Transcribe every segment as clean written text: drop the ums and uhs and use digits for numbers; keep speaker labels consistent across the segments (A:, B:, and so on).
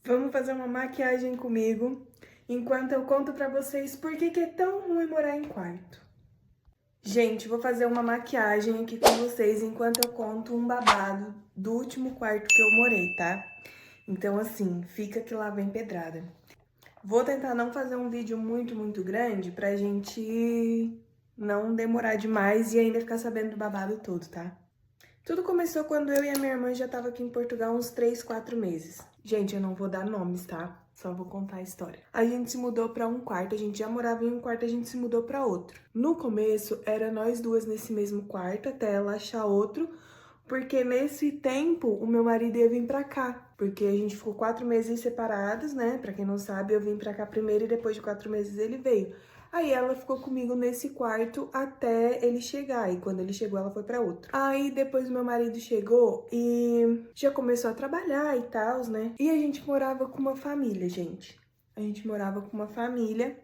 A: Vamos fazer uma maquiagem comigo, enquanto eu conto pra vocês por que é tão ruim morar em quarto. Gente, vou fazer uma maquiagem aqui com vocês enquanto eu conto um babado do último quarto que eu morei, tá? Então, assim, fica que lá vem pedrada. Vou tentar não fazer um vídeo muito grande pra gente não demorar demais e ainda ficar sabendo do babado todo, tá? Tudo começou quando eu e a minha irmã já tava aqui em Portugal uns 3, 4 meses. Gente, eu não vou dar nomes, tá? Só vou contar a história. A gente se mudou pra um quarto, a gente já morava em um quarto, a gente se mudou pra outro. No começo, era nós duas nesse mesmo quarto, até ela achar outro, porque nesse tempo o meu marido ia vir pra cá. Porque a gente ficou 4 meses separados, né? Pra quem não sabe, eu vim pra cá primeiro e depois de 4 meses ele veio. Aí ela ficou comigo nesse quarto até ele chegar. E quando ele chegou, ela foi pra outro. Aí depois meu marido chegou e já começou a trabalhar e tal, né? E a gente morava com uma família, gente. A gente morava com uma família.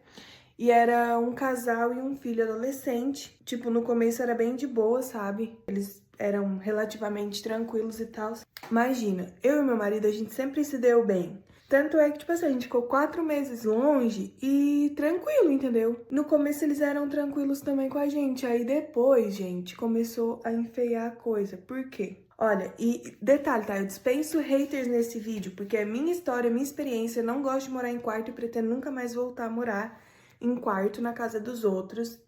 A: E era um casal e um filho adolescente. Tipo, no começo era bem de boa, sabe? Eles eram relativamente tranquilos e tal. Imagina, eu e meu marido, a gente sempre se deu bem. Tanto é que, tipo assim, a gente ficou 4 meses longe e tranquilo, entendeu? No começo eles eram tranquilos também com a gente. Aí depois, gente, começou a enfeiar a coisa. Por quê? Olha, e detalhe, tá? Eu dispenso haters nesse vídeo, porque é minha história, minha experiência. Eu não gosto de morar em quarto e pretendo nunca mais voltar a morar em quarto na casa dos outros.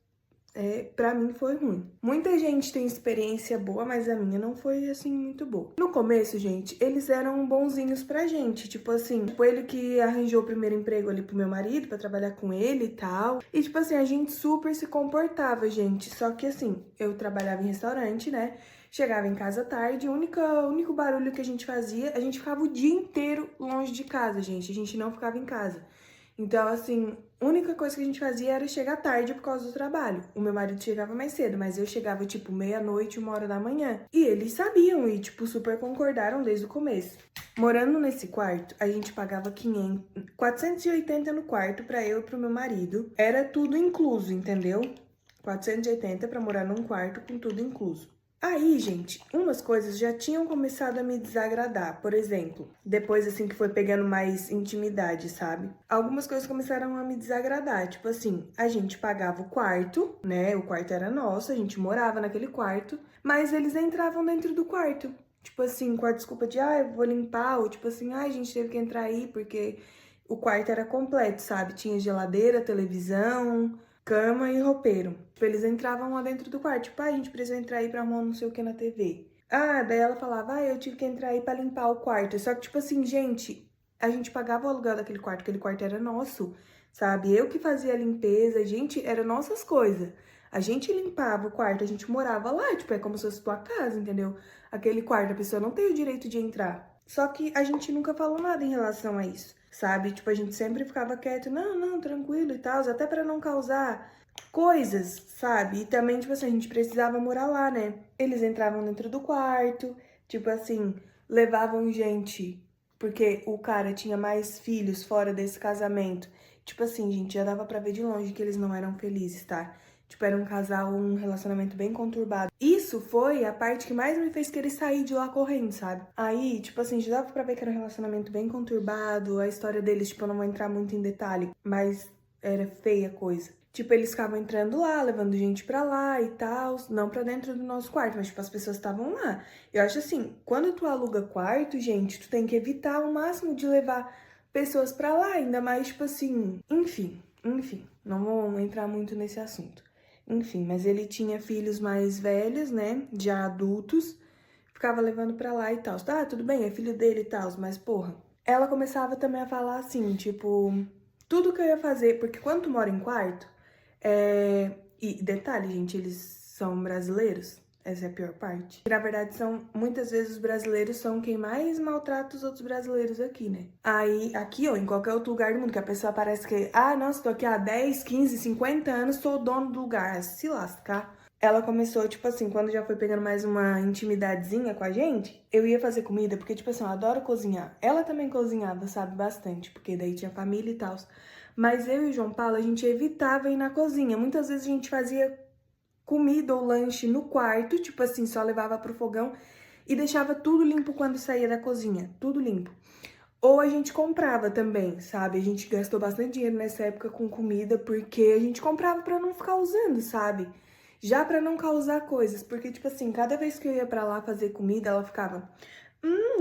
A: Pra mim foi ruim. Muita gente tem experiência boa, mas a minha não foi, assim, muito boa. No começo, gente, eles eram bonzinhos pra gente. Tipo assim, foi ele que arranjou o primeiro emprego ali pro meu marido, pra trabalhar com ele e tal. E, tipo assim, a gente super se comportava, gente. Só que, assim, eu trabalhava em restaurante, né? Chegava em casa tarde, o único barulho que a gente fazia, a gente ficava o dia inteiro longe de casa, gente. A gente não ficava em casa. Então, assim, a única coisa que a gente fazia era chegar tarde por causa do trabalho. O meu marido chegava mais cedo, mas eu chegava, tipo, meia-noite, 1 hora da manhã. E eles sabiam e, tipo, super concordaram desde o começo. Morando nesse quarto, a gente pagava 480 no quarto pra eu e pro meu marido. Era tudo incluso, entendeu? 480 pra morar num quarto com tudo incluso. Aí, gente, umas coisas já tinham começado a me desagradar. Por exemplo, depois assim que foi pegando mais intimidade, sabe? Algumas coisas começaram a me desagradar. Tipo assim, a gente pagava o quarto, né? O quarto era nosso, a gente morava naquele quarto, mas eles entravam dentro do quarto. Tipo assim, com a desculpa de, eu vou limpar, ou tipo assim, a gente teve que entrar aí porque o quarto era completo, sabe? Tinha geladeira, televisão, cama e roupeiro. Tipo, eles entravam lá dentro do quarto, tipo, a gente precisa entrar aí pra arrumar não sei o que na TV. Daí ela falava, eu tive que entrar aí pra limpar o quarto. Só que, tipo assim, gente, a gente pagava o aluguel daquele quarto, aquele quarto era nosso, sabe? Eu que fazia a limpeza, gente, era nossas coisas. A gente limpava o quarto, a gente morava lá, tipo, é como se fosse tua casa, entendeu? Aquele quarto, a pessoa não tem o direito de entrar. Só que a gente nunca falou nada em relação a isso, sabe? Tipo, a gente sempre ficava quieto, não, tranquilo e tal, até pra não causar coisas, sabe? E também, tipo assim, a gente precisava morar lá, né? Eles entravam dentro do quarto, tipo assim, levavam gente, porque o cara tinha mais filhos fora desse casamento. Tipo assim, gente, já dava pra ver de longe que eles não eram felizes, tá? Tipo, era um casal, um relacionamento bem conturbado. Isso foi a parte que mais me fez querer sair de lá correndo, sabe? Aí, tipo assim, já dava pra ver que era um relacionamento bem conturbado. A história deles, tipo, eu não vou entrar muito em detalhe, mas era feia a coisa. Tipo, eles ficavam entrando lá, levando gente pra lá e tal, não pra dentro do nosso quarto, mas, tipo, as pessoas estavam lá. Eu acho assim, quando tu aluga quarto, gente, tu tem que evitar ao máximo de levar pessoas pra lá, ainda mais, tipo assim, enfim, não vou entrar muito nesse assunto. Enfim, mas ele tinha filhos mais velhos, né, já adultos, ficava levando pra lá e tal. Tudo bem, é filho dele e tal, mas porra. Ela começava também a falar assim, tipo, tudo que eu ia fazer, porque quando tu mora em quarto, e detalhe, gente, eles são brasileiros, essa é a pior parte. Na verdade, muitas vezes os brasileiros são quem mais maltrata os outros brasileiros aqui, né? Aí, aqui ou em qualquer outro lugar do mundo, que a pessoa parece que, nossa, tô aqui há 10, 15, 50 anos, sou o dono do lugar, se lascar. Ela começou, tipo assim, quando já foi pegando mais uma intimidadezinha com a gente, eu ia fazer comida, porque, tipo assim, eu adoro cozinhar. Ela também cozinhava, sabe, bastante, porque daí tinha família e tal. Mas eu e o João Paulo, a gente evitava ir na cozinha. Muitas vezes a gente fazia comida ou lanche no quarto, tipo assim, só levava pro fogão e deixava tudo limpo quando saía da cozinha, tudo limpo. Ou a gente comprava também, sabe? A gente gastou bastante dinheiro nessa época com comida porque a gente comprava pra não ficar usando, sabe? Já pra não causar coisas, porque tipo assim, cada vez que eu ia pra lá fazer comida, ela ficava: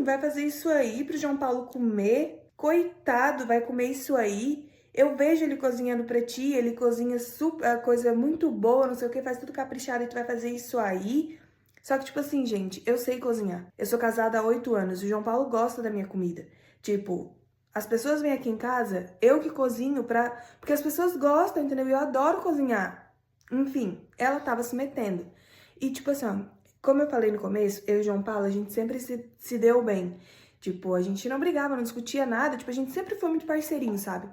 A: vai fazer isso aí pro João Paulo comer? Coitado, vai comer isso aí? Eu vejo ele cozinhando pra ti, ele cozinha super, coisa muito boa, não sei o que, faz tudo caprichado e tu vai fazer isso aí?" Só que, tipo assim, gente, eu sei cozinhar. Eu sou casada há 8 anos, o João Paulo gosta da minha comida. Tipo, as pessoas vêm aqui em casa, eu que cozinho pra... Porque as pessoas gostam, entendeu? Eu adoro cozinhar. Enfim, ela tava se metendo. E, tipo assim, ó, como eu falei no começo, eu e o João Paulo, a gente sempre se deu bem. Tipo, a gente não brigava, não discutia nada. Tipo, a gente sempre foi muito parceirinho, sabe?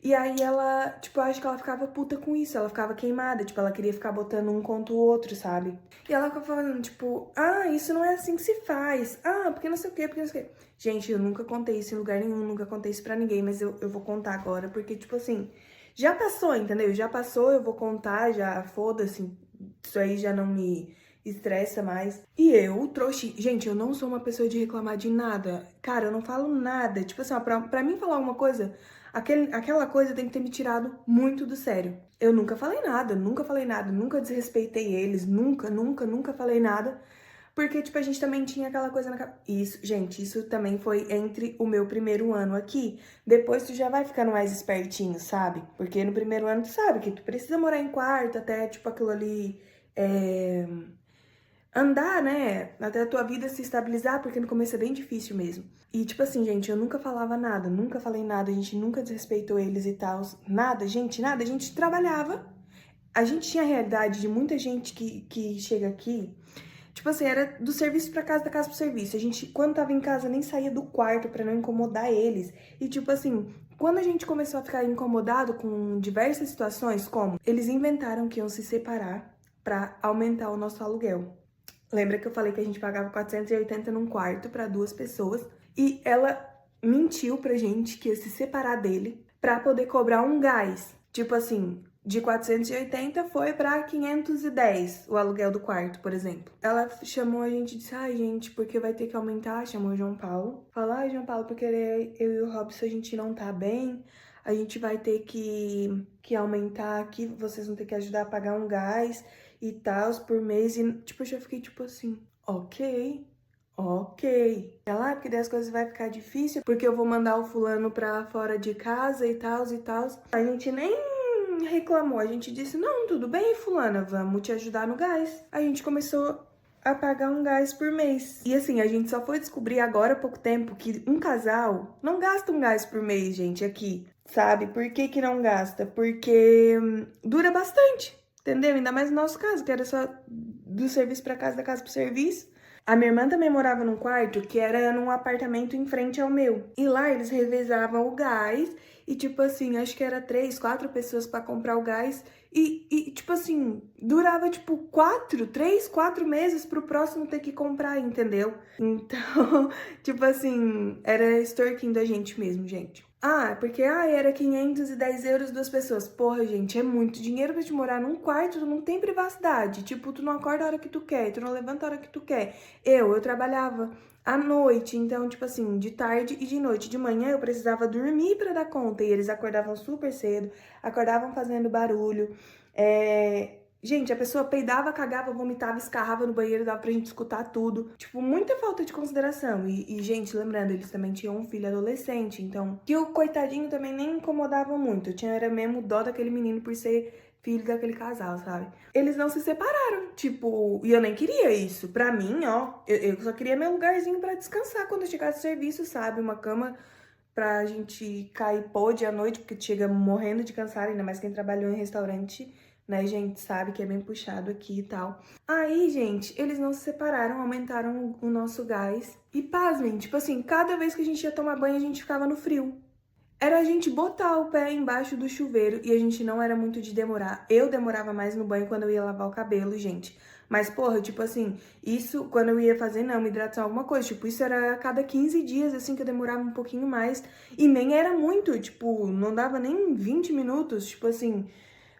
A: E aí ela, tipo, eu acho que ela ficava puta com isso, ela ficava queimada, tipo, ela queria ficar botando um contra o outro, sabe? E ela ficava falando, tipo, isso não é assim que se faz, porque não sei o quê, porque não sei o quê. Gente, eu nunca contei isso em lugar nenhum, nunca contei isso pra ninguém, mas eu vou contar agora, porque, tipo assim, já passou, entendeu? Já passou, eu vou contar, já, foda-se, isso aí já não me estressa mais. E eu, trouxa, gente, eu não sou uma pessoa de reclamar de nada, cara, eu não falo nada, tipo assim, ó, pra mim falar uma coisa... Aquela coisa tem que ter me tirado muito do sério. Eu nunca falei nada, nunca desrespeitei eles, nunca falei nada. Porque, tipo, a gente também tinha aquela coisa na cabeça. Isso, gente, isso também foi entre o meu primeiro ano aqui. Depois tu já vai ficando mais espertinho, sabe? Porque no primeiro ano tu sabe que tu precisa morar em quarto até, tipo, aquilo ali. É andar, né? Até a tua vida se estabilizar, porque no começo é bem difícil mesmo. E tipo assim, gente, eu nunca falava nada, nunca falei nada, a gente nunca desrespeitou eles e tal. Nada, gente, nada. A gente trabalhava. A gente tinha a realidade de muita gente que chega aqui. Tipo assim, era do serviço pra casa, da casa pro serviço. A gente, quando tava em casa, nem saía do quarto pra não incomodar eles. E tipo assim, quando a gente começou a ficar incomodado com diversas situações, como eles inventaram que iam se separar pra aumentar o nosso aluguel. Lembra que eu falei que a gente pagava 480 num quarto para 2 pessoas? E ela mentiu pra gente que ia se separar dele pra poder cobrar um gás. Tipo assim, de 480 foi pra 510 o aluguel do quarto, por exemplo. Ela chamou a gente e disse: gente, porque vai ter que aumentar. Chamou o João Paulo. Falou: João Paulo, porque eu e o Robson a gente não tá bem. A gente vai ter que aumentar aqui. Vocês vão ter que ajudar a pagar um gás e tal, por mês. E, tipo, eu já fiquei, tipo assim, ok. Ela, porque daí as coisas vai ficar difícil, porque eu vou mandar o fulano pra fora de casa e tal, e tal. A gente nem reclamou, a gente disse: não, tudo bem, fulana, vamos te ajudar no gás. A gente começou a pagar um gás por mês. E assim, a gente só foi descobrir agora há pouco tempo que um casal não gasta um gás por mês, gente, aqui. Sabe? Por que que não gasta? Porque dura bastante, entendeu? Ainda mais no nosso caso, que era só do serviço pra casa, da casa pro serviço. A minha irmã também morava num quarto que era num apartamento em frente ao meu. E lá eles revezavam o gás e, tipo assim, acho que era 3, 4 pessoas pra comprar o gás. Tipo assim, durava, tipo, 3, 4 meses pro próximo ter que comprar, entendeu? Então, tipo assim, era extorquindo a gente mesmo, gente. Porque era 510 euros 2 pessoas. Porra, gente, é muito dinheiro pra te morar num quarto, tu não tem privacidade. Tipo, tu não acorda a hora que tu quer, tu não levanta a hora que tu quer. Eu trabalhava à noite, então, tipo assim, de tarde e de noite. De manhã eu precisava dormir pra dar conta. E eles acordavam super cedo, acordavam fazendo barulho. Gente, a pessoa peidava, cagava, vomitava, escarrava no banheiro, dava pra gente escutar tudo. Tipo, muita falta de consideração. Gente, lembrando, eles também tinham um filho adolescente, então... Que o coitadinho também nem incomodava muito. Era mesmo dó daquele menino por ser filho daquele casal, sabe? Eles não se separaram, tipo... E eu nem queria isso. Pra mim, ó, eu só queria meu lugarzinho pra descansar quando eu chegasse do serviço, sabe? Uma cama pra gente cair pôde à noite, porque chega morrendo de cansado, ainda mais quem trabalhou em restaurante, né, gente, sabe que é bem puxado aqui e tal. Aí, gente, eles não se separaram, aumentaram o nosso gás. E pasmem, tipo assim, cada vez que a gente ia tomar banho, a gente ficava no frio. Era a gente botar o pé embaixo do chuveiro e a gente não era muito de demorar. Eu demorava mais no banho quando eu ia lavar o cabelo, gente. Mas, porra, tipo assim, isso quando eu ia fazer, não, uma hidratação, alguma coisa. Tipo, isso era a cada 15 dias, assim, que eu demorava um pouquinho mais. E nem era muito, tipo, não dava nem 20 minutos, tipo assim.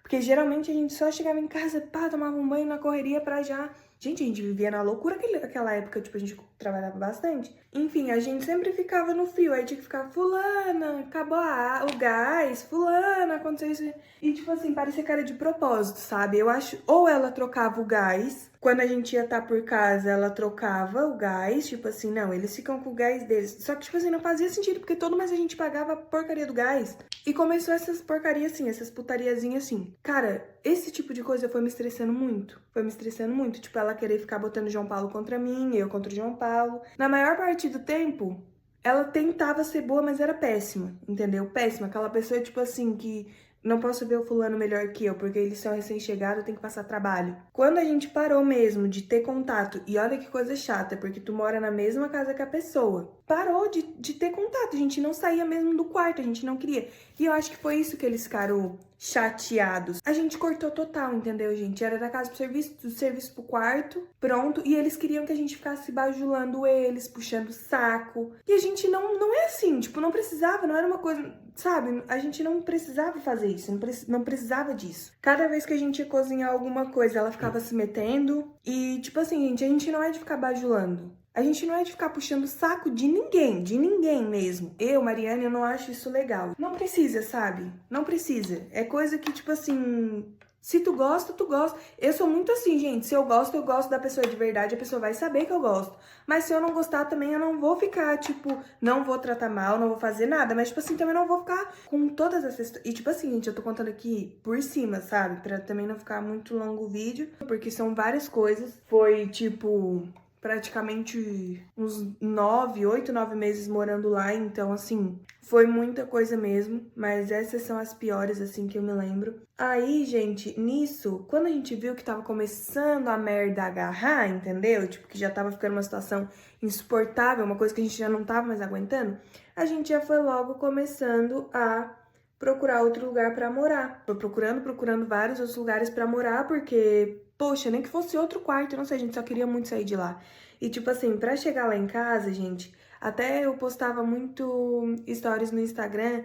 A: Porque geralmente a gente só chegava em casa, pá, tomava um banho na correria pra já Gente, a gente vivia na loucura aquela época, tipo, a gente trabalhava bastante. Enfim, a gente sempre ficava no frio, aí tinha que ficar, fulana, acabou o gás, fulana, aconteceu isso. E, tipo assim, parecia que era de propósito, sabe? Eu acho, ou ela trocava o gás, quando a gente ia estar por casa, ela trocava o gás, tipo assim, não, eles ficam com o gás deles. Só que, tipo assim, não fazia sentido, porque todo mês a gente pagava a porcaria do gás. E começou essas porcarias assim, essas putariazinhas assim. Cara, esse tipo de coisa foi me estressando muito. Foi me estressando muito. Tipo, ela querer ficar botando o João Paulo contra mim, eu contra o João Paulo. Na maior parte do tempo, ela tentava ser boa, mas era péssima, entendeu? Péssima. Aquela pessoa, tipo assim, que não posso ver o fulano melhor que eu, porque eles são recém-chegados, tem que passar trabalho. Quando a gente parou mesmo de ter contato, e olha que coisa chata, porque tu mora na mesma casa que a pessoa, parou de ter contato, a gente não saía mesmo do quarto, a gente não queria. E eu acho que foi isso que eles ficaram chateados. A gente cortou total, entendeu, gente? Era da casa pro serviço, do serviço pro quarto, pronto, e eles queriam que a gente ficasse bajulando eles, puxando o saco. E a gente não é assim, tipo, não precisava, não era uma coisa, sabe? A gente não precisava fazer isso, não precisava disso. Cada vez que a gente ia cozinhar alguma coisa, ela ficava se metendo. E, tipo assim, gente, a gente não é de ficar bajulando. A gente não é de ficar puxando o saco de ninguém mesmo. Eu, Mariana, eu não acho isso legal. Não precisa, sabe? Não precisa. É coisa que, tipo assim, se tu gosta, tu gosta. Eu sou muito assim, gente. Se eu gosto da pessoa de verdade, a pessoa vai saber que eu gosto. Mas se eu não gostar também, eu não vou ficar, tipo, não vou tratar mal, não vou fazer nada. Mas, tipo assim, também não vou ficar com todas essas... E, tipo assim, gente, eu tô contando aqui por cima, sabe? Pra também não ficar muito longo o vídeo. Porque são várias coisas. Foi, tipo... praticamente uns 8, 9 meses morando lá, então, assim, foi muita coisa mesmo, mas essas são as piores, assim, que eu me lembro. Aí, gente, nisso, quando a gente viu que tava começando a merda a agarrar, entendeu? Tipo, que já tava ficando uma situação insuportável, uma coisa que a gente já não tava mais aguentando, a gente já foi logo começando a procurar outro lugar pra morar. Foi procurando vários outros lugares pra morar, porque, poxa, nem que fosse outro quarto, eu não sei, a gente só queria muito sair de lá. E, tipo assim, pra chegar lá em casa, gente, até eu postava muito stories no Instagram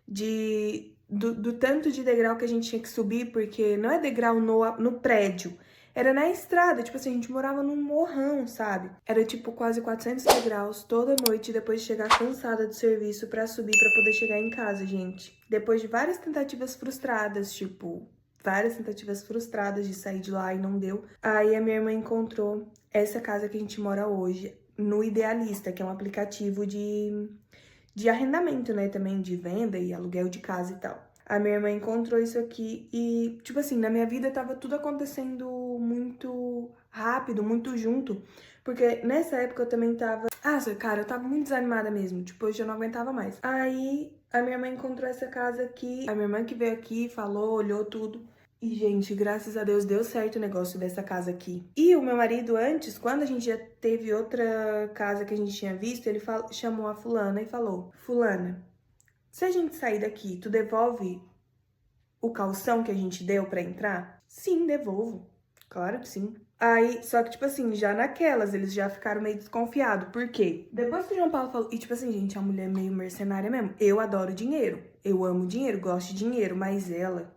A: do tanto de degrau que a gente tinha que subir, porque não é degrau no prédio, era na estrada, tipo assim, a gente morava num morrão, sabe? Era tipo quase 400 degraus toda noite depois de chegar cansada do serviço pra subir pra poder chegar em casa, gente. Depois de várias tentativas frustradas, tipo, várias tentativas frustradas de sair de lá e não deu. Aí a minha irmã encontrou essa casa que a gente mora hoje no Idealista, que é um aplicativo de arrendamento, né? Também de venda e aluguel de casa e tal. A minha irmã encontrou isso aqui e, tipo assim, na minha vida tava tudo acontecendo muito rápido, muito junto. Porque nessa época eu também tava... cara, eu tava muito desanimada mesmo. Tipo, hoje eu não aguentava mais. Aí a minha irmã encontrou essa casa aqui. A minha irmã que veio aqui, falou, olhou tudo. E, gente, graças a Deus deu certo o negócio dessa casa aqui. E o meu marido antes, quando a gente já teve outra casa que a gente tinha visto, ele chamou a fulana e falou: Fulana, se a gente sair daqui, tu devolve o calção que a gente deu pra entrar? Sim, devolvo. Claro que sim. Aí, só que, tipo assim, já naquelas, eles já ficaram meio desconfiados. Por quê? Depois que o João Paulo falou... E, tipo assim, gente, a mulher é meio mercenária mesmo. Eu adoro dinheiro. Eu amo dinheiro, gosto de dinheiro. Mas ela...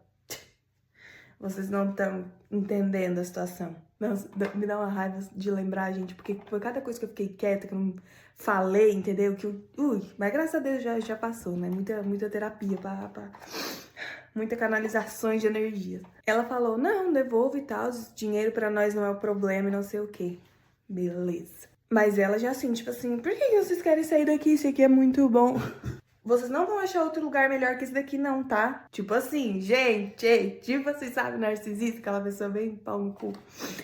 A: Vocês não estão entendendo a situação. Nossa, me dá uma raiva de lembrar, gente, porque foi cada coisa que eu fiquei quieta, que eu não falei, entendeu? Mas graças a Deus já passou, né? Muita terapia, muita canalizações de energia. Ela falou, não, devolve e tal, dinheiro pra nós não é o problema e não sei o quê. Beleza. Mas ela já assim, tipo assim, por que vocês querem sair daqui? Isso aqui é muito bom. Vocês não vão achar outro lugar melhor que esse daqui não, tá? Tipo assim, gente, tipo assim, sabe, narcisista, aquela pessoa bem pau no cu.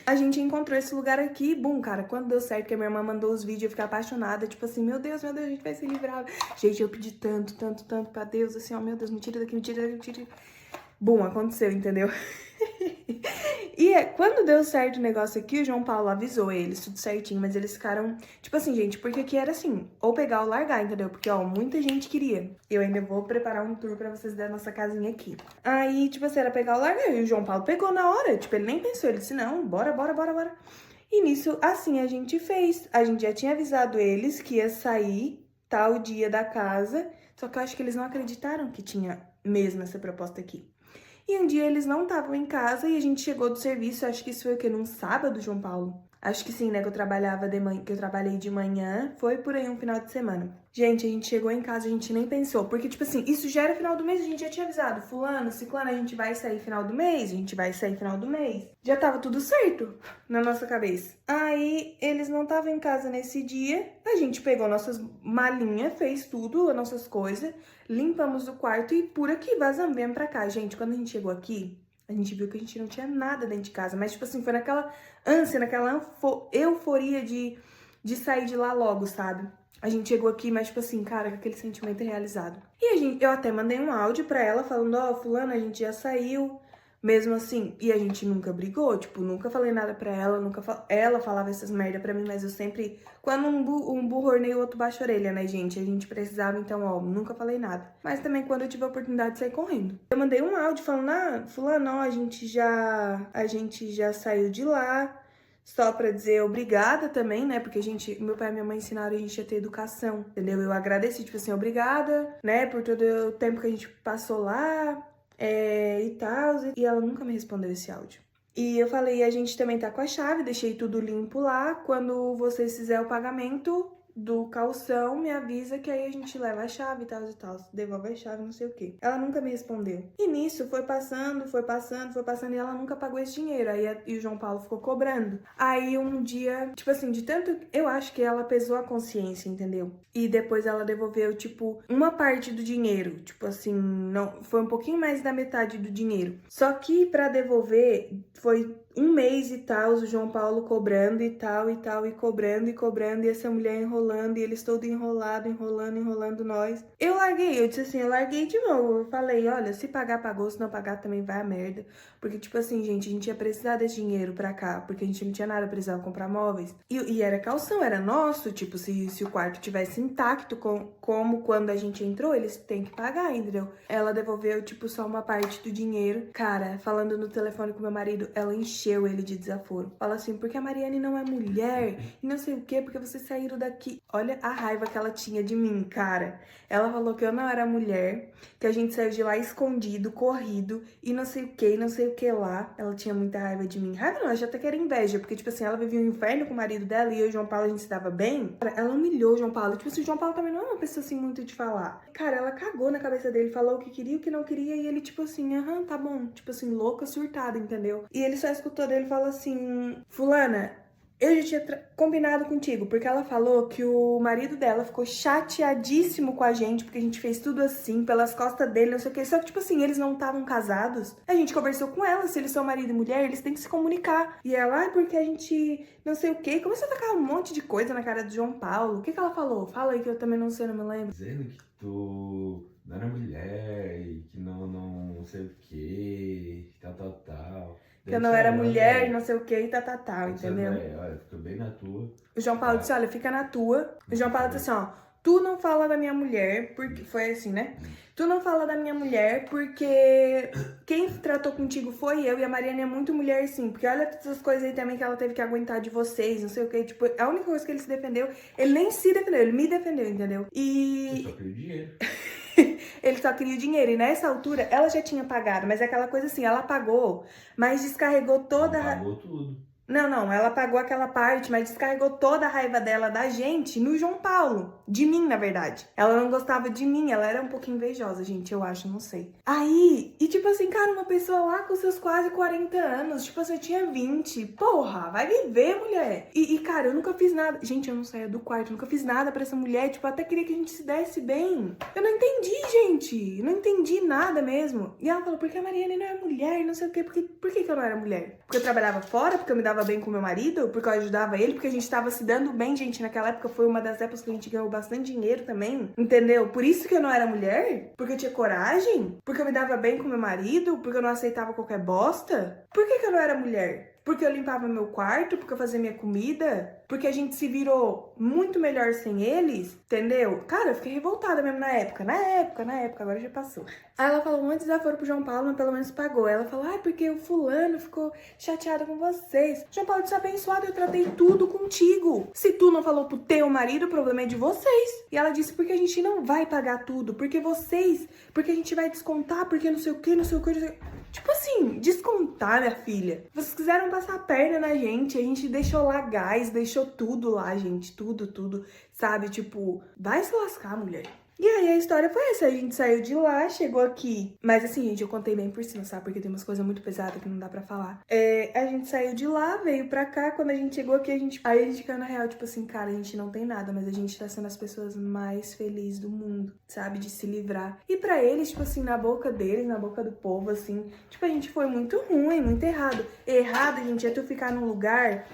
A: A gente encontrou esse lugar aqui, bum, cara, quando deu certo que a minha irmã mandou os vídeos, eu fiquei apaixonada, tipo assim, meu Deus, a gente vai se livrar. Gente, eu pedi tanto pra Deus, assim, ó, meu Deus, me tira daqui, me tira daqui, me tira daqui. Bum, aconteceu, entendeu? E quando deu certo o negócio aqui, o João Paulo avisou eles, tudo certinho, mas eles ficaram, tipo assim, gente, porque aqui era assim, ou pegar ou largar, entendeu? Porque, ó, muita gente queria. Eu ainda vou preparar um tour pra vocês da nossa casinha aqui. Aí, tipo assim, era pegar ou largar, e o João Paulo pegou na hora, tipo, ele nem pensou, ele disse, não, bora. E nisso, assim, a gente fez. A gente já tinha avisado eles que ia sair tal dia da casa, só que eu acho que eles não acreditaram que tinha mesmo essa proposta aqui. E um dia eles não estavam em casa e a gente chegou do serviço, acho que isso foi o quê? Num sábado, João Paulo? Acho que sim, né? Que eu trabalhava de manhã, que eu trabalhei de manhã. Foi por aí um final de semana. Gente, a gente chegou em casa, a gente nem pensou. Porque, tipo assim, isso já era final do mês, a gente já tinha avisado. Fulano, ciclano, a gente vai sair final do mês, a gente vai sair final do mês. Já tava tudo certo na nossa cabeça. Aí, eles não estavam em casa nesse dia. A gente pegou nossas malinhas, fez tudo, as nossas coisas. Limpamos o quarto e por aqui, vazamos, viemos pra cá. Gente, quando a gente chegou aqui, a gente viu que a gente não tinha nada dentro de casa. Mas, tipo assim, foi naquela ânsia, naquela euforia de sair de lá logo, sabe? A gente chegou aqui, mas, tipo assim, cara, com aquele sentimento realizado. E eu até mandei um áudio pra ela falando, ó, fulano, a gente já saiu. Mesmo assim, e a gente nunca brigou, tipo, nunca falei nada pra ela, ela falava essas merda pra mim, mas eu sempre, quando um burro orneia o outro baixa a orelha, né, gente? A gente precisava, então, ó, nunca falei nada. Mas também quando eu tive a oportunidade de sair correndo. Eu mandei um áudio falando, fulano, ó, a gente já saiu de lá, só pra dizer obrigada também, né, porque meu pai e minha mãe ensinaram a gente a ter educação, entendeu? Eu agradeci, tipo assim, obrigada, né, por todo o tempo que a gente passou lá, e tal, e ela nunca me respondeu esse áudio. E eu falei, a gente também tá com a chave, deixei tudo limpo lá, quando vocês fizerem o pagamento do calção, me avisa que aí a gente leva a chave e tal, devolve a chave, não sei o quê. Ela nunca me respondeu. E nisso foi passando, e ela nunca pagou esse dinheiro, e o João Paulo ficou cobrando. Aí um dia, tipo assim, de tanto, eu acho que ela pesou a consciência, entendeu? E depois ela devolveu, tipo, uma parte do dinheiro, tipo assim, não, foi um pouquinho mais da metade do dinheiro. Só que pra devolver, foi um mês e tal, o João Paulo cobrando e tal, e cobrando, e essa mulher enrolando, e eles todos enrolando nós. Eu disse assim, eu larguei de novo. Eu falei, olha, se pagar, pagou, se não pagar, também vai a merda. Porque, tipo assim, gente, a gente ia precisar desse dinheiro pra cá, porque a gente não tinha nada, precisava comprar móveis. E era calção, era nosso, tipo, se o quarto tivesse intacto, como quando a gente entrou, eles têm que pagar, entendeu? Ela devolveu, tipo, só uma parte do dinheiro. Cara, falando no telefone com meu marido, ela encheu ele de desaforo. Fala assim, porque a Mariane não é mulher, e não sei o quê, porque vocês saíram daqui. Olha a raiva que ela tinha de mim, cara. Ela falou que eu não era mulher, que a gente saiu de lá escondido, corrido, e não sei o que, não sei o que lá. Ela tinha muita raiva de mim. Raiva não, ela já até que era inveja, porque, tipo assim, ela vivia um inferno com o marido dela, e eu e o João Paulo, a gente se dava bem. Cara, ela humilhou o João Paulo. Tipo assim, o João Paulo também não é uma pessoa, assim, muito de falar. Cara, ela cagou na cabeça dele, falou o que queria, o que não queria, e ele, tipo assim, aham, tá bom. Tipo assim, louca, surtada, entendeu? E ele só escutou dele e falou assim, fulana, eu já tinha combinado contigo, porque ela falou que o marido dela ficou chateadíssimo com a gente, porque a gente fez tudo assim, pelas costas dele, não sei o que. Só que, tipo assim, eles não estavam casados. A gente conversou com ela, se eles são marido e mulher, eles têm que se comunicar. E ela, porque a gente não sei o que. Começou a tacar um monte de coisa na cara do João Paulo. O que ela falou? Fala aí que eu também não sei, não me lembro.
B: Dizendo que tu não era mulher e que não sei o que, tal.
A: Que eu não era mulher, não sei o que, e tal, entendeu?
B: Olha, fica bem na tua.
A: O João Paulo disse, olha, fica na tua. O João Paulo disse assim, ó, tu não fala da minha mulher, porque... Foi assim, né? Tu não fala da minha mulher porque quem tratou contigo foi eu, e a Mariana é muito mulher, sim. Porque olha todas as coisas aí também que ela teve que aguentar de vocês, não sei o que. Tipo, a única coisa que ele se defendeu, ele nem se defendeu, ele me defendeu, entendeu?
B: Você só queria dinheiro.
A: Ele só queria o dinheiro. E nessa altura, ela já tinha pagado. Mas é aquela coisa assim, ela pagou, mas descarregou toda...
B: Ela pagou tudo.
A: Não, ela pagou aquela parte, mas descarregou toda a raiva dela da gente no João Paulo. De mim, na verdade. Ela não gostava de mim, ela era um pouco invejosa, gente, eu acho, não sei. Aí, e tipo assim, cara, uma pessoa lá com seus quase 40 anos, tipo assim, eu tinha 20. Porra, vai viver, mulher. E cara, eu nunca fiz nada. Gente, eu não saía do quarto, eu nunca fiz nada pra essa mulher, tipo, eu até queria que a gente se desse bem. Eu não entendi, gente. Eu não entendi nada mesmo. E ela falou, porque a Mariane não é mulher, não sei o quê. Por que eu não era mulher? Porque eu trabalhava fora, porque eu me dava bem com meu marido, porque eu ajudava ele, porque a gente tava se dando bem, gente. Naquela época foi uma das épocas que a gente ganhou bastante dinheiro também, entendeu? Por isso que eu não era mulher? Porque eu tinha coragem? Porque eu me dava bem com meu marido? Porque eu não aceitava qualquer bosta? Por que eu não era mulher? Porque eu limpava meu quarto? Porque eu fazia minha comida? porque a gente se virou muito melhor sem eles, entendeu? Cara, eu fiquei revoltada mesmo na época, agora já passou. Aí ela falou, muitos desaforo pro João Paulo, mas pelo menos pagou. Ela falou, porque o fulano ficou chateado com vocês. João Paulo disse, abençoado, eu tratei tudo contigo. Se tu não falou pro teu marido, o problema é de vocês. E ela disse, porque a gente não vai pagar tudo, porque a gente vai descontar, porque não sei o que, não sei o que. Tipo assim, descontar, minha filha. Vocês quiseram passar a perna na gente, a gente deixou lá gás, deixou tudo lá, gente, tudo, sabe? Tipo, vai se lascar, mulher. E aí a história foi essa, a gente saiu de lá, chegou aqui. Mas assim, gente, eu contei bem por cima, sabe? Porque tem umas coisas muito pesadas que não dá pra falar. A gente saiu de lá, veio pra cá, quando a gente chegou aqui, aí a gente caiu na real, tipo assim, cara, a gente não tem nada, mas a gente tá sendo as pessoas mais felizes do mundo, sabe? De se livrar. E pra eles, tipo assim, na boca deles, na boca do povo, assim, tipo, a gente foi muito ruim, muito errado. Errado, gente, é tu ficar num lugar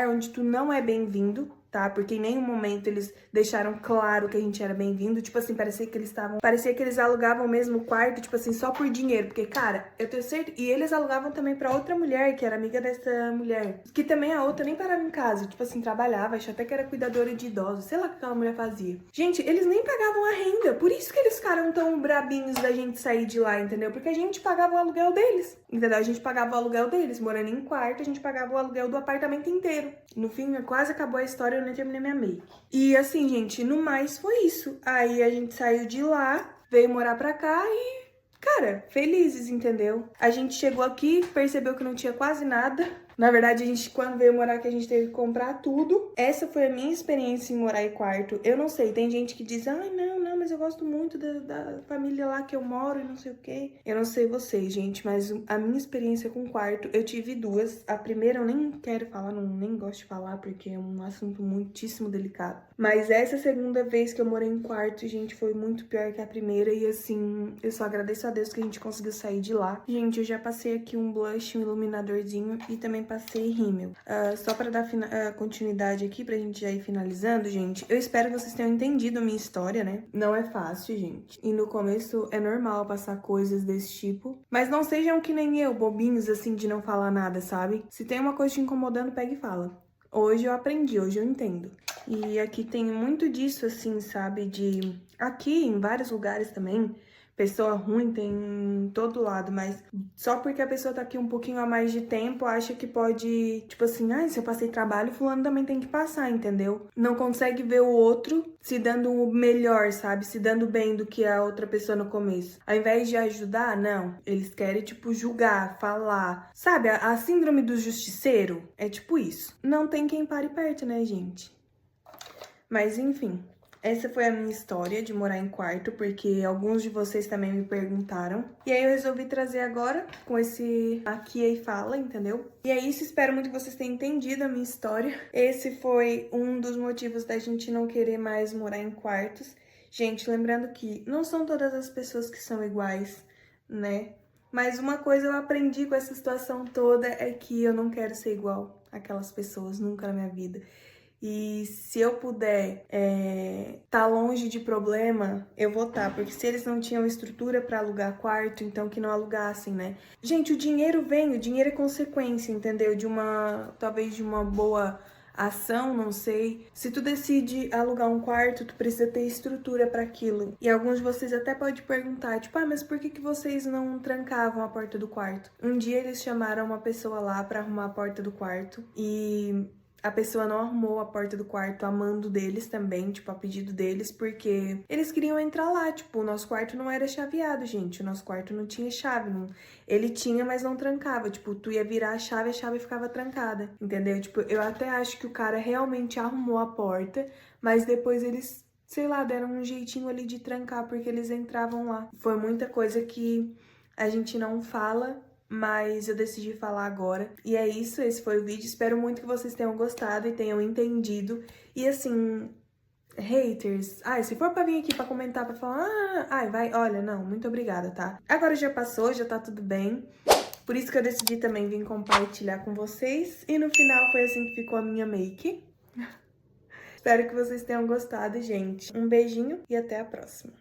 A: onde tu não é bem-vindo, tá? Porque em nenhum momento eles deixaram claro que a gente era bem-vindo. Tipo assim, parecia que eles alugavam mesmo o quarto, tipo assim, só por dinheiro. Porque, cara, eu tenho certeza... E eles alugavam também pra outra mulher, que era amiga dessa mulher. Que também a outra nem parava em casa. Tipo assim, trabalhava, achava até que era cuidadora de idosos. Sei lá o que aquela mulher fazia. Gente, eles nem pagavam a renda. Por isso que eles ficaram tão brabinhos da gente sair de lá, entendeu? Porque a gente pagava o aluguel deles. Entendeu? A gente pagava o aluguel deles. Morando em quarto, a gente pagava o aluguel do apartamento inteiro. No fim, quase acabou a história, eu nem terminei minha make. E assim, gente, no mais foi isso. Aí a gente saiu de lá, veio morar pra cá e, cara, felizes, entendeu? A gente chegou aqui, percebeu que não tinha quase nada. Na verdade, a gente, quando veio morar aqui, a gente teve que comprar tudo. Essa foi a minha experiência em morar em quarto. Eu não sei, tem gente que diz, ai, não, mas eu gosto muito da família lá que eu moro e não sei o quê. Eu não sei vocês, gente, mas a minha experiência com quarto, eu tive duas. A primeira eu nem quero falar, nem gosto de falar, porque é um assunto muitíssimo delicado. Mas essa segunda vez que eu morei em quarto, gente, foi muito pior que a primeira. E assim, eu só agradeço a Deus que a gente conseguiu sair de lá. Gente, eu já passei aqui um blush, um iluminadorzinho e também passei rímel. Só pra dar continuidade aqui, pra gente já ir finalizando, gente, eu espero que vocês tenham entendido a minha história, né? Não é fácil, gente. E no começo é normal passar coisas desse tipo, mas não sejam que nem eu, bobinhos, assim, de não falar nada, sabe? Se tem uma coisa te incomodando, pega e fala. Hoje eu aprendi, hoje eu entendo. E aqui tem muito disso, assim, sabe? Aqui, em vários lugares também, pessoa ruim tem em todo lado, mas só porque a pessoa tá aqui um pouquinho a mais de tempo, acha que pode, tipo assim, se eu passei trabalho, fulano também tem que passar, entendeu? Não consegue ver o outro se dando o melhor, sabe? Se dando bem do que a outra pessoa no começo. Ao invés de ajudar, não. Eles querem, tipo, julgar, falar. Sabe, a síndrome do justiceiro é tipo isso. Não tem quem pare perto, né, gente? Mas, enfim... Essa foi a minha história de morar em quarto, porque alguns de vocês também me perguntaram. E aí eu resolvi trazer agora com esse aqui e fala, entendeu? E é isso, espero muito que vocês tenham entendido a minha história. Esse foi um dos motivos da gente não querer mais morar em quartos. Gente, lembrando que não são todas as pessoas que são iguais, né? Mas uma coisa eu aprendi com essa situação toda é que eu não quero ser igual àquelas pessoas nunca na minha vida. E se eu puder tá longe de problema, eu vou tá. Porque se eles não tinham estrutura pra alugar quarto, então que não alugassem, né? Gente, o dinheiro é consequência, entendeu? Talvez de uma boa ação, não sei. Se tu decide alugar um quarto, tu precisa ter estrutura pra aquilo. E alguns de vocês até podem perguntar, tipo, mas por que vocês não trancavam a porta do quarto? Um dia eles chamaram uma pessoa lá pra arrumar a porta do quarto e... a pessoa não arrumou a porta do quarto a mando deles também, tipo, a pedido deles, porque eles queriam entrar lá, tipo, o nosso quarto não era chaveado, gente, o nosso quarto não tinha chave, não... Ele tinha, mas não trancava, tipo, tu ia virar a chave ficava trancada, entendeu? Tipo, eu até acho que o cara realmente arrumou a porta, mas depois eles, sei lá, deram um jeitinho ali de trancar, porque eles entravam lá. Foi muita coisa que a gente não fala, mas eu decidi falar agora. E é isso, esse foi o vídeo. Espero muito que vocês tenham gostado e tenham entendido. E assim, haters, se for pra vir aqui pra comentar, pra falar, vai, olha, não, muito obrigada, tá? Agora já passou, já tá tudo bem. Por isso que eu decidi também vir compartilhar com vocês. E no final foi assim que ficou a minha make. Espero que vocês tenham gostado, gente. Um beijinho e até a próxima.